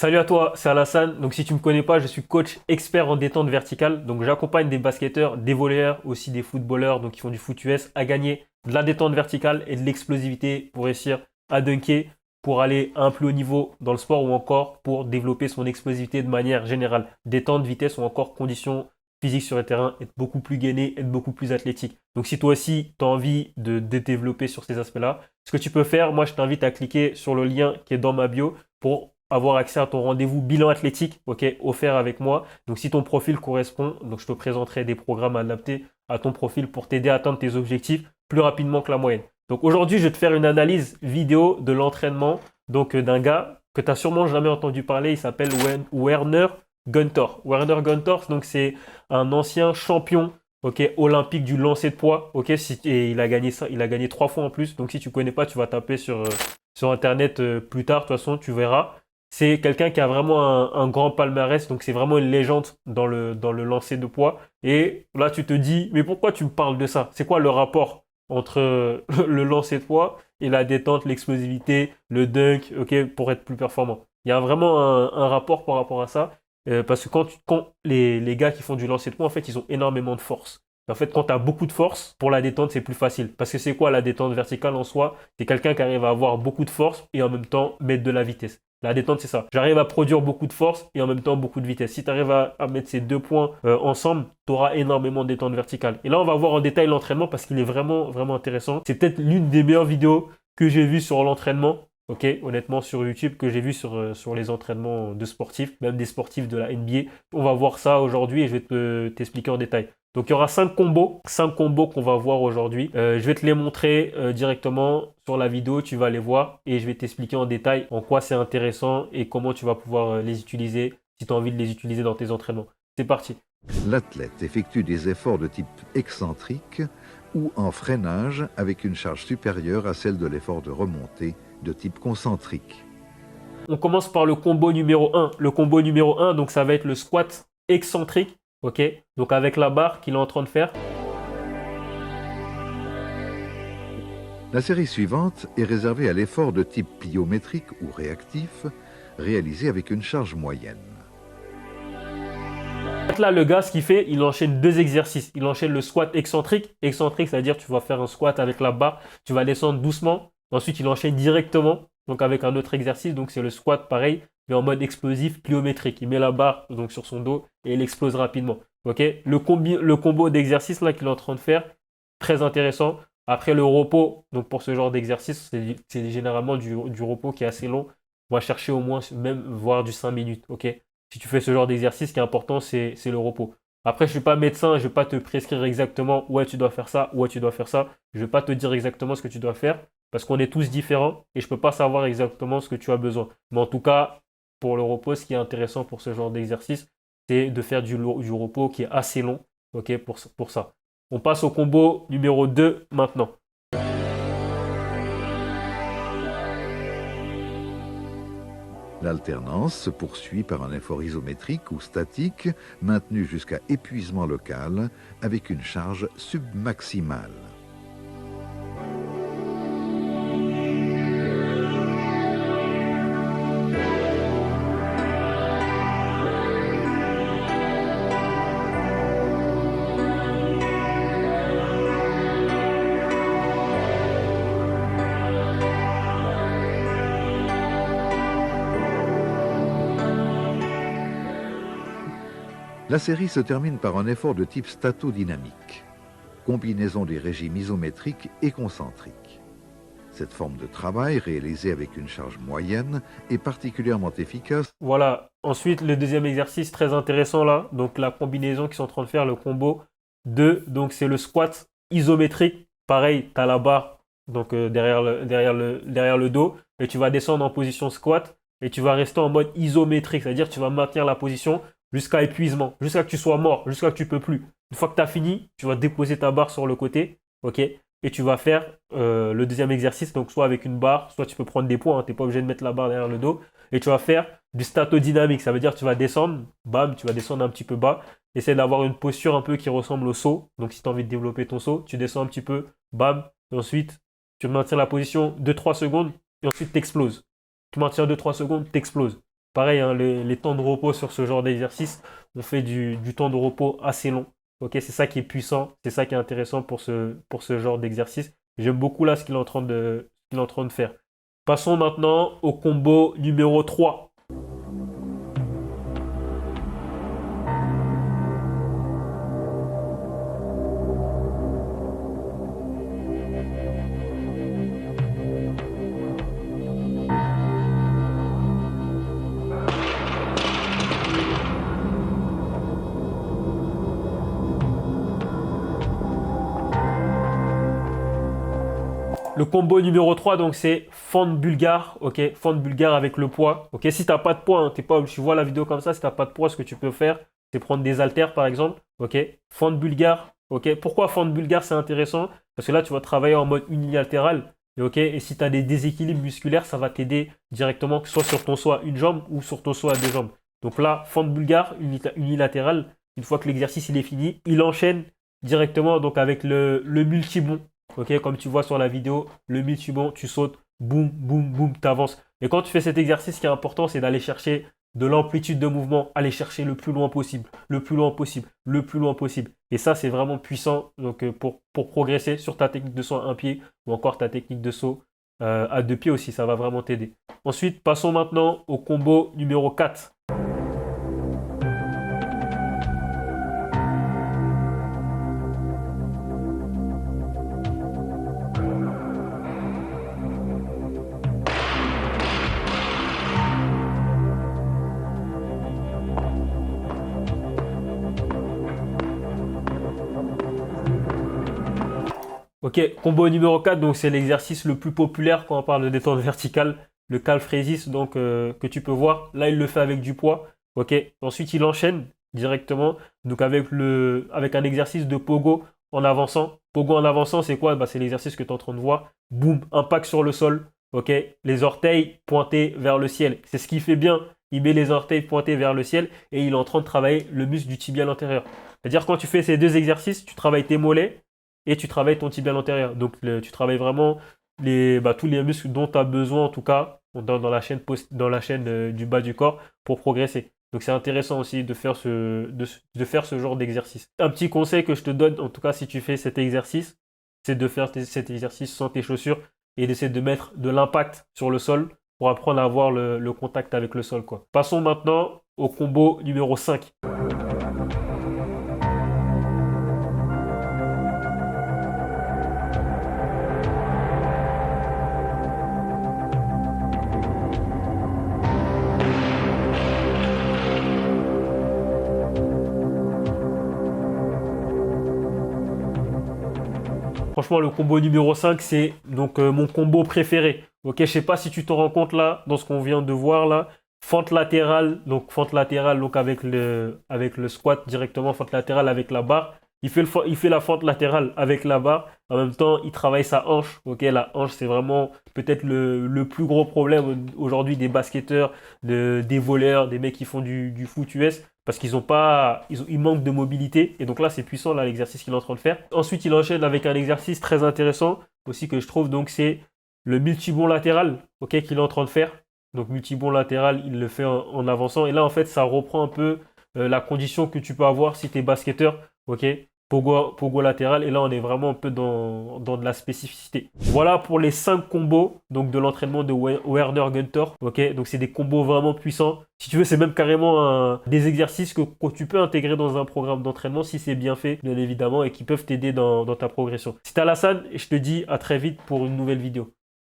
Salut à toi, c'est Alassane. Donc si tu ne me connais pas, je suis coach expert en détente verticale. Donc j'accompagne des basketteurs, des volleyeurs, aussi des footballeurs donc qui font du foot US à gagner de la détente verticale et de l'explosivité pour réussir à dunker, pour aller à un plus haut niveau dans le sport ou encore pour développer son explosivité de manière générale. Détente, vitesse ou encore conditions physiques sur le terrain, être beaucoup plus gainé, être beaucoup plus athlétique. Donc si toi aussi tu as envie de développer sur ces aspects-là, ce que tu peux faire, moi je t'invite à cliquer sur le lien qui est dans ma bio pour avoir accès à ton rendez-vous bilan athlétique, ok, offert avec moi. Donc si ton profil correspond, donc je te présenterai des programmes adaptés à ton profil pour t'aider à atteindre tes objectifs plus rapidement que la moyenne. Donc aujourd'hui, je vais te faire une analyse vidéo de l'entraînement donc d'un gars que tu n'as sûrement jamais entendu parler. Il s'appelle Werner Guntor. Werner Guntor, donc c'est un ancien champion, ok, olympique du lancer de poids, ok, et il a gagné ça, il a gagné 3 fois en plus. Donc si tu connais pas, tu vas taper sur internet plus tard. De toute façon, tu verras. C'est quelqu'un qui a vraiment un grand palmarès, donc c'est vraiment une légende dans le lancer de poids. Et là, tu te dis, mais pourquoi tu me parles de ça? C'est quoi le rapport entre le lancer de poids et la détente, l'explosivité, le dunk, ok, pour être plus performant? Il y a vraiment un rapport par rapport à ça, parce que quand les gars qui font du lancer de poids, en fait, ils ont énormément de force. En fait, quand tu as beaucoup de force, pour la détente, c'est plus facile. Parce que c'est quoi la détente verticale en soi? C'est quelqu'un qui arrive à avoir beaucoup de force et en même temps mettre de la vitesse. La détente, c'est ça. J'arrive à produire beaucoup de force et en même temps beaucoup de vitesse. Si tu arrives à mettre ces deux points ensemble, tu auras énormément de détente verticale. Et là, on va voir en détail l'entraînement parce qu'il est vraiment, vraiment intéressant. C'est peut-être l'une des meilleures vidéos que j'ai vues sur l'entraînement. Ok, honnêtement, sur YouTube, que j'ai vu sur les entraînements de sportifs, même des sportifs de la NBA. On va voir ça aujourd'hui et je vais t'expliquer en détail. Donc il y aura 5 combos qu'on va voir aujourd'hui. Je vais te les montrer directement sur la vidéo, tu vas les voir et je vais t'expliquer en détail en quoi c'est intéressant et comment tu vas pouvoir les utiliser si tu as envie de les utiliser dans tes entraînements. C'est parti. L'athlète effectue des efforts de type excentrique ou en freinage avec une charge supérieure à celle de l'effort de remontée de type concentrique. On commence par le combo numéro 1. Le combo numéro 1, donc ça va être le squat excentrique. Ok, donc avec la barre qu'il est en train de faire. La série suivante est réservée à l'effort de type pliométrique ou réactif, réalisé avec une charge moyenne. Là, le gars, ce qu'il fait, il enchaîne 2 exercices. Il enchaîne le squat excentrique. Excentrique, c'est-à-dire tu vas faire un squat avec la barre, tu vas descendre doucement. Ensuite, il enchaîne directement, donc avec un autre exercice. Donc c'est le squat pareil, mais en mode explosif pliométrique. Il met la barre donc sur son dos et il explose rapidement. Ok, le combo d'exercices là qu'il est en train de faire, très intéressant. Après le repos, donc pour ce genre d'exercice, c'est généralement du repos qui est assez long. On va chercher au moins même voire du 5 minutes. Ok, si tu fais ce genre d'exercice, ce qui est important, c'est le repos. Après, je ne suis pas médecin, je ne vais pas te prescrire exactement ouais tu dois faire ça, ouais tu dois faire ça. Je ne vais pas te dire exactement ce que tu dois faire parce qu'on est tous différents et je ne peux pas savoir exactement ce que tu as besoin. Mais en tout cas, pour le repos, ce qui est intéressant pour ce genre d'exercice, c'est de faire du repos qui est assez long, ok, pour ça. On passe au combo numéro 2 maintenant. L'alternance se poursuit par un effort isométrique ou statique, maintenu jusqu'à épuisement local, avec une charge submaximale. La série se termine par un effort de type statodynamique, combinaison des régimes isométriques et concentriques. Cette forme de travail, réalisée avec une charge moyenne, est particulièrement efficace. Voilà. Ensuite, le deuxième exercice très intéressant là, donc la combinaison qu'ils sont en train de faire, le combo 2, donc c'est le squat isométrique. Pareil, tu as la barre donc derrière le dos et tu vas descendre en position squat et tu vas rester en mode isométrique, c'est-à-dire tu vas maintenir la position jusqu'à épuisement, jusqu'à que tu sois mort, jusqu'à que tu peux plus. Une fois que tu as fini, tu vas déposer ta barre sur le côté, ok, et tu vas faire le deuxième exercice, donc soit avec une barre, soit tu peux prendre des poids, hein, tu n'es pas obligé de mettre la barre derrière le dos, et tu vas faire du statodynamique, ça veut dire que tu vas descendre, bam, tu vas descendre un petit peu bas, essaie d'avoir une posture un peu qui ressemble au saut, donc si tu as envie de développer ton saut, tu descends un petit peu, bam, et ensuite tu maintiens la position 2-3 secondes, et ensuite tu exploses. Tu maintiens 2-3 secondes, tu exploses. Pareil, hein, les temps de repos sur ce genre d'exercice, on fait du temps de repos assez long. Ok, c'est ça qui est puissant, c'est ça qui est intéressant pour ce genre d'exercice. J'aime beaucoup là ce qu'il est en train de faire. Passons maintenant au combo numéro 3. Le combo numéro 3, donc c'est fente bulgare, ok, fente bulgare avec le poids, ok, si t'as pas de poids, hein, t'es pas, tu vois la vidéo comme ça, si t'as pas de poids, ce que tu peux faire, c'est prendre des haltères par exemple, ok, fente bulgare, ok, pourquoi fente bulgare c'est intéressant? Parce que là tu vas travailler en mode unilatéral, et ok, et si tu as des déséquilibres musculaires, ça va t'aider directement, que ce soit sur ton saut à une jambe ou sur ton saut à deux jambes. Donc là, fente bulgare, unilatérale, une fois que l'exercice il est fini, il enchaîne directement donc avec le multibond. Ok, comme tu vois sur la vidéo, le multibond, tu sautes, boum, boum, boum, tu avances. Et quand tu fais cet exercice, ce qui est important, c'est d'aller chercher de l'amplitude de mouvement, aller chercher le plus loin possible, le plus loin possible, le plus loin possible. Et ça, c'est vraiment puissant donc, pour progresser sur ta technique de saut à un pied ou encore ta technique de saut à deux pieds aussi, ça va vraiment t'aider. Ensuite, passons maintenant au combo numéro 4. Ok, combo numéro 4, donc c'est l'exercice le plus populaire quand on parle de détente verticale, le calf raises, donc que tu peux voir. Là, il le fait avec du poids. Ok, ensuite il enchaîne directement, donc avec un exercice de pogo en avançant. Pogo en avançant, c'est quoi? Bah, c'est l'exercice que tu es en train de voir. Boum, impact sur le sol. Ok, les orteils pointés vers le ciel. C'est ce qu'il fait bien. Il met les orteils pointés vers le ciel et il est en train de travailler le muscle du tibial antérieur. C'est-à-dire quand tu fais ces deux exercices, tu travailles tes mollets et tu travailles ton tibial antérieur. Donc tu travailles vraiment tous les muscles dont tu as besoin en tout cas dans la chaîne, du bas du corps pour progresser. Donc c'est intéressant aussi de faire de faire ce genre d'exercice. Un petit conseil que je te donne, en tout cas si tu fais cet exercice, c'est de faire cet exercice sans tes chaussures et d'essayer de mettre de l'impact sur le sol pour apprendre à avoir le contact avec le sol, quoi. Passons maintenant au combo numéro 5. Franchement, le combo numéro 5, c'est donc mon combo préféré. Ok, je sais pas si tu te rends compte là, dans ce qu'on vient de voir là. Fente latérale donc avec le squat directement, fente latérale avec la barre. Il fait la fente latérale avec la barre. En même temps, il travaille sa hanche. Ok, la hanche, c'est vraiment peut-être le plus gros problème aujourd'hui des basketteurs, des voleurs, des mecs qui font du foot US. Parce ils manquent de mobilité. Et donc là, c'est puissant, là, l'exercice qu'il est en train de faire. Ensuite, il enchaîne avec un exercice très intéressant aussi que je trouve. Donc, c'est le multibond latéral, ok, qu'il est en train de faire. Donc, multibond latéral, il le fait en avançant. Et là, en fait, ça reprend un peu la condition que tu peux avoir si tu es basketteur, ok. Pogo latéral, et là on est vraiment un peu dans de la spécificité. Voilà pour les 5 combos donc de l'entraînement de Werner Gunter. Ok, donc c'est des combos vraiment puissants. Si tu veux, c'est même carrément des exercices que tu peux intégrer dans un programme d'entraînement si c'est bien fait, bien évidemment, et qui peuvent t'aider dans ta progression. C'était Alassane et je te dis à très vite pour une nouvelle vidéo.